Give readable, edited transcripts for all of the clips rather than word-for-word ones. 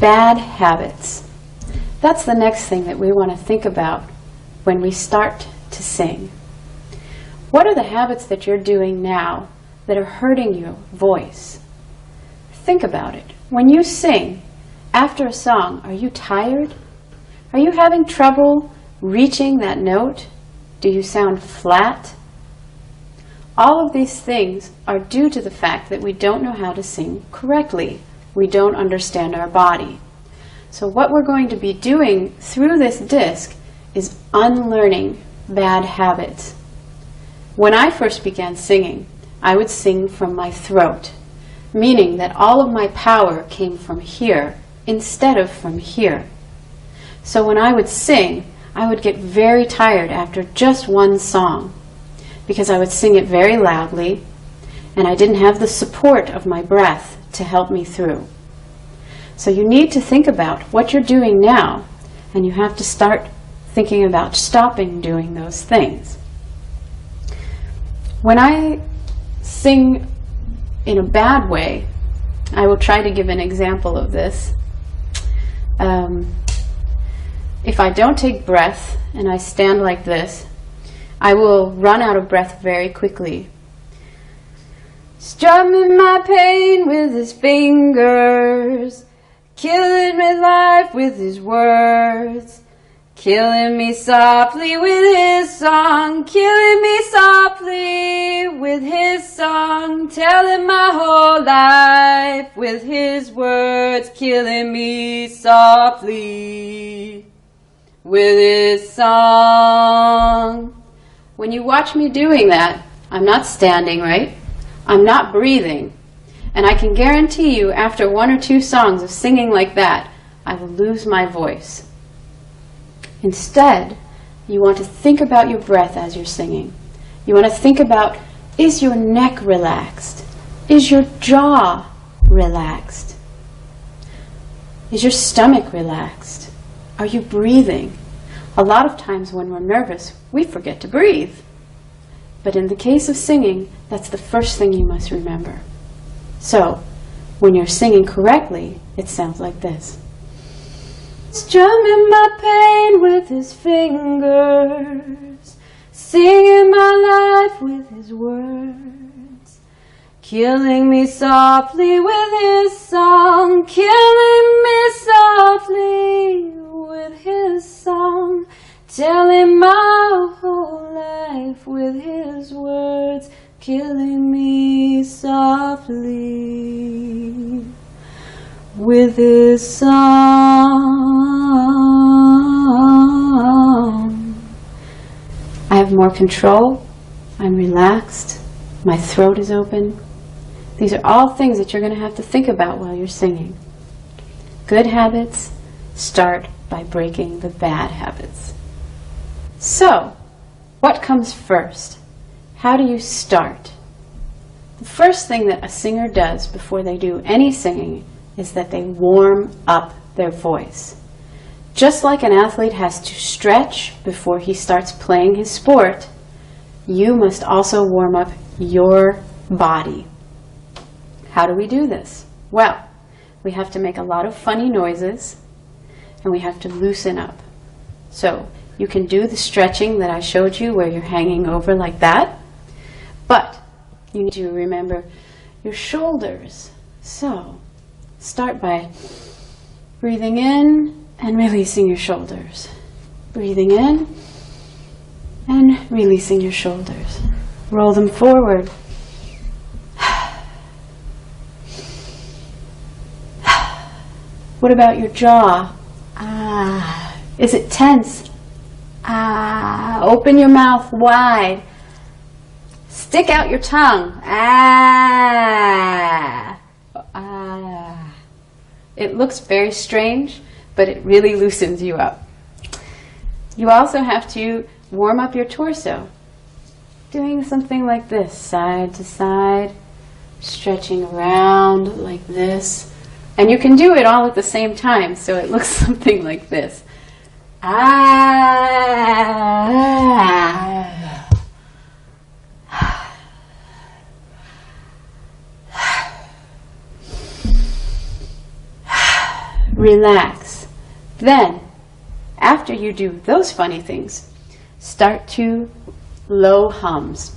bad habits. That's the next thing that we want to think about when we start to sing. What are the habits that you're doing now that are hurting your voice? Think about it. When you sing, after a song, are you tired? Are you having trouble reaching that note? Do you sound flat? All of these things are due to the fact that we don't know how to sing correctly. We don't understand our body. So what we're going to be doing through this disc is unlearning bad habits. When I first began singing, I would sing from my throat, meaning that all of my power came from here instead of from here. So when I would sing, I would get very tired after just one song, because I would sing it very loudly, and I didn't have the support of my breath to help me through. So you need to think about what you're doing now, and you have to start thinking about stopping doing those things. When I sing in a bad way, I will try to give an example of this. If I don't take breath and I stand like this, I will run out of breath very quickly. Strumming my pain with his fingers, killing me life with his words, killing me softly with his song, killing me softly with his song, telling my whole life with his words, killing me softly with his song. When you watch me doing that, I'm not standing, right? I'm not breathing. And I can guarantee you, after one or two songs of singing like that, I will lose my voice. Instead, you want to think about your breath as you're singing. You want to think about, is your neck relaxed? Is your jaw relaxed? Is your stomach relaxed? Are you breathing? A lot of times when we're nervous, we forget to breathe. But in the case of singing, that's the first thing you must remember. So, when you're singing correctly, it sounds like this. Strumming my pain with his fingers, singing my life with his words, killing me softly with his song, killing me softly with his song, telling my whole life with his words, killing me softly with his song. I have more control. I'm relaxed. My throat is open. These are all things that you're going to have to think about while you're singing. Good habits start by breaking the bad habits. So, what comes first? How do you start? The first thing that a singer does before they do any singing is that they warm up their voice. Just like an athlete has to stretch before he starts playing his sport, you must also warm up your body. How do we do this? Well, we have to make a lot of funny noises, and we have to loosen up. So, you can do the stretching that I showed you where you're hanging over like that, but you need to remember your shoulders. So, start by breathing in and releasing your shoulders. Breathing in and releasing your shoulders. Roll them forward. What about your jaw? Is it tense? Open your mouth wide. Stick out your tongue. It looks very strange, but it really loosens you up. You also have to warm up your torso, doing something like this, side to side, stretching around like this. And you can do it all at the same time, so it looks something like this. relax. Then, after you do those funny things, start to low hums.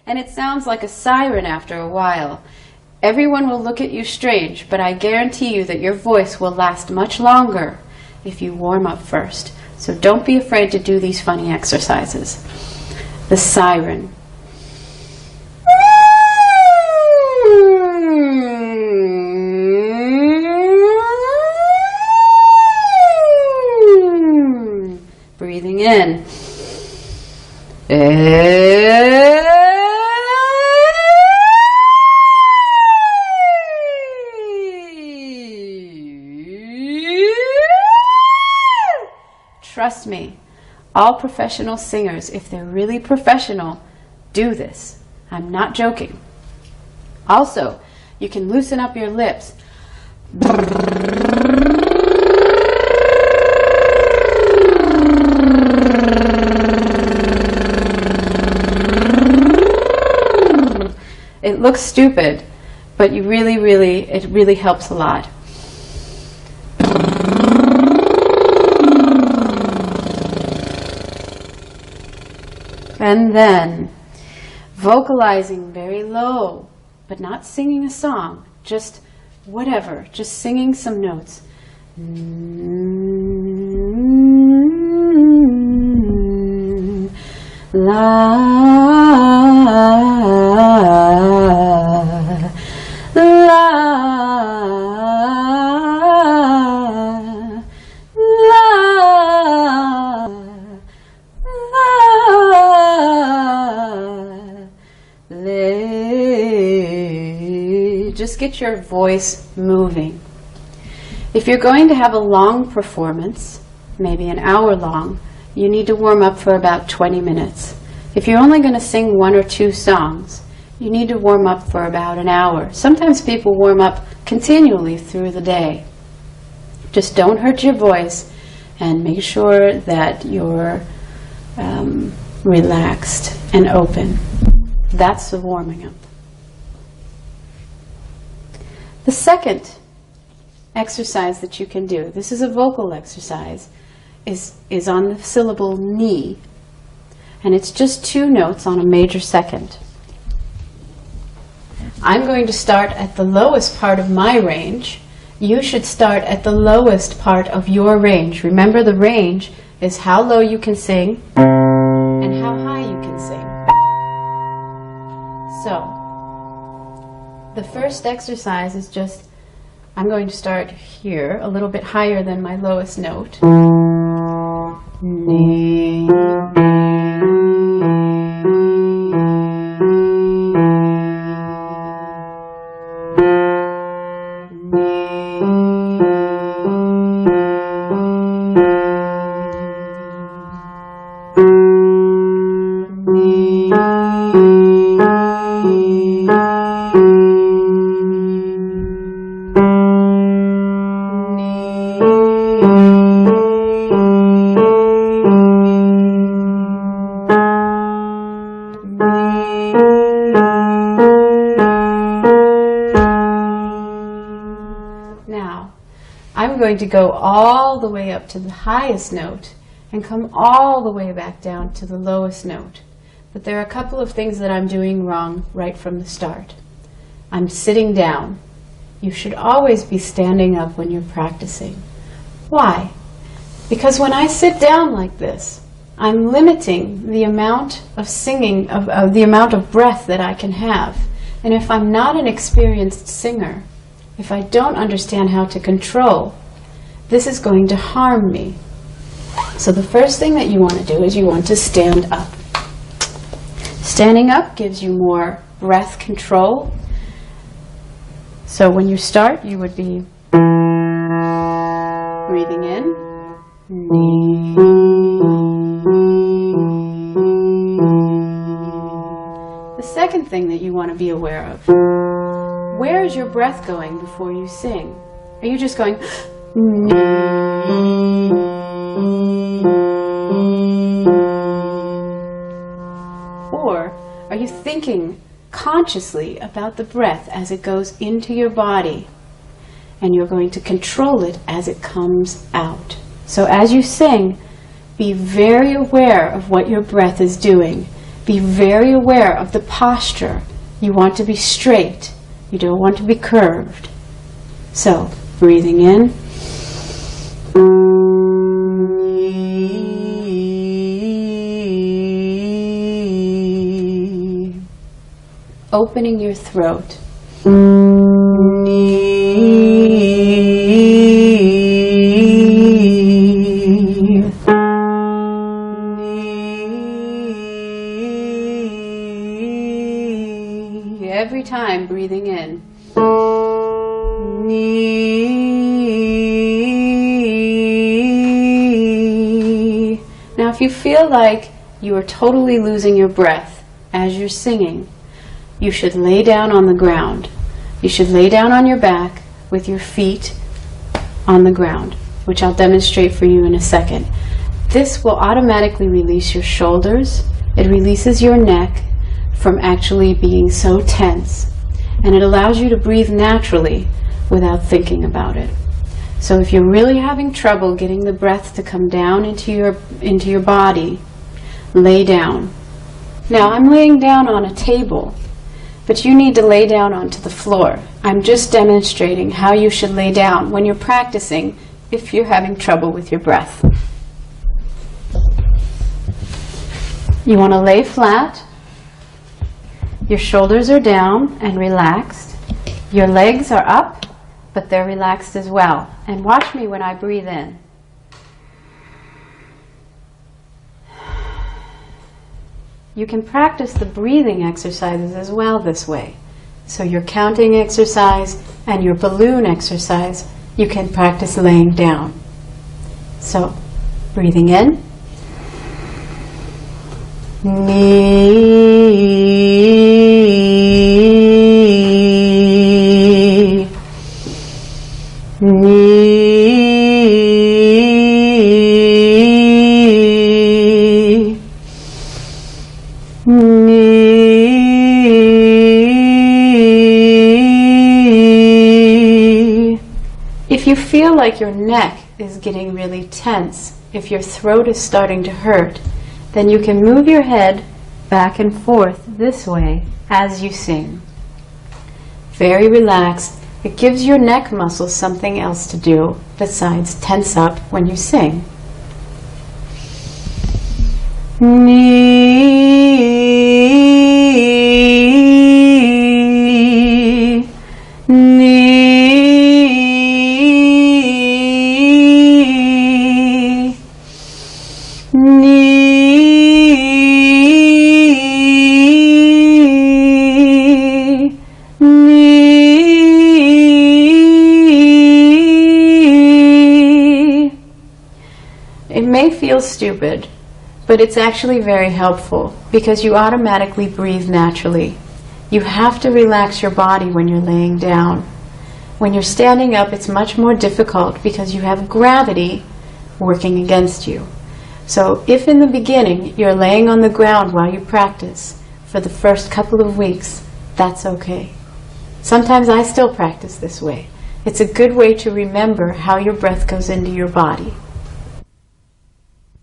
And it sounds like a siren after a while. Everyone will look at you strange, but I guarantee you that your voice will last much longer if you warm up first. So don't be afraid to do these funny exercises. The siren. Breathing in. Trust me, all professional singers, if they're really professional, do this. I'm not joking. Also, you can loosen up your lips. It looks stupid, but it really helps a lot. And then vocalizing very low, but not singing a song, just whatever, just singing some notes. Just get your voice moving. If you're going to have a long performance, maybe an hour long, you need to warm up for about 20 minutes. If you're only going to sing 1 or 2 songs, you need to warm up for about an hour. Sometimes people warm up continually through the day. Just don't hurt your voice and make sure that you're relaxed and open. That's the warming up. The second exercise that you can do, this is a vocal exercise, is on the syllable ni. And it's just 2 notes on a major second. I'm going to start at the lowest part of my range. You should start at the lowest part of your range. Remember, the range is how low you can sing and how high you can sing. So, the first exercise is just, I'm going to start here, a little bit higher than my lowest note. Ni. Now, I'm going to go all the way up to the highest note and come all the way back down to the lowest note. But there are a couple of things that I'm doing wrong right from the start. I'm sitting down. You should always be standing up when you're practicing. Why? Because when I sit down like this, I'm limiting the amount of singing, the amount of breath that I can have. And if I'm not an experienced singer, if I don't understand how to control, this is going to harm me. So the first thing that you want to do is you want to stand up. Standing up gives you more breath control. So when you start, you would be breathing in, ni, second thing that you want to be aware of. Where is your breath going before you sing? Are you just going, or are you thinking consciously about the breath as it goes into your body, and you're going to control it as it comes out? So as you sing, be very aware of what your breath is doing. Be very aware of the posture. You want to be straight. You don't want to be curved. So, breathing in. Opening your throat. Every time breathing in. Now if you feel like you are totally losing your breath as you're singing, you should lay down on the ground. You should lay down on your back with your feet on the ground, which I'll demonstrate for you in a second. This will automatically release your shoulders. It releases your neck from actually being so tense, and it allows you to breathe naturally without thinking about it. So if you're really having trouble getting the breath to come down into your body, lay down. Now I'm laying down on a table, but you need to lay down onto the floor. I'm just demonstrating how you should lay down when you're practicing if you're having trouble with your breath. You want to lay flat. Your shoulders are down and relaxed. Your legs are up, but they're relaxed as well. And watch me when I breathe in. You can practice the breathing exercises as well this way. So your counting exercise and your balloon exercise, you can practice laying down. So, breathing in. If you feel like your neck is getting really tense, if your throat is starting to hurt, then you can move your head back and forth this way as you sing. Very relaxed. It gives your neck muscles something else to do besides tense up when you sing. It may feel stupid, but it's actually very helpful because you automatically breathe naturally. You have to relax your body when you're laying down. When you're standing up, it's much more difficult because you have gravity working against you. So if in the beginning you're laying on the ground while you practice for the first couple of weeks, that's okay. Sometimes I still practice this way. It's a good way to remember how your breath goes into your body.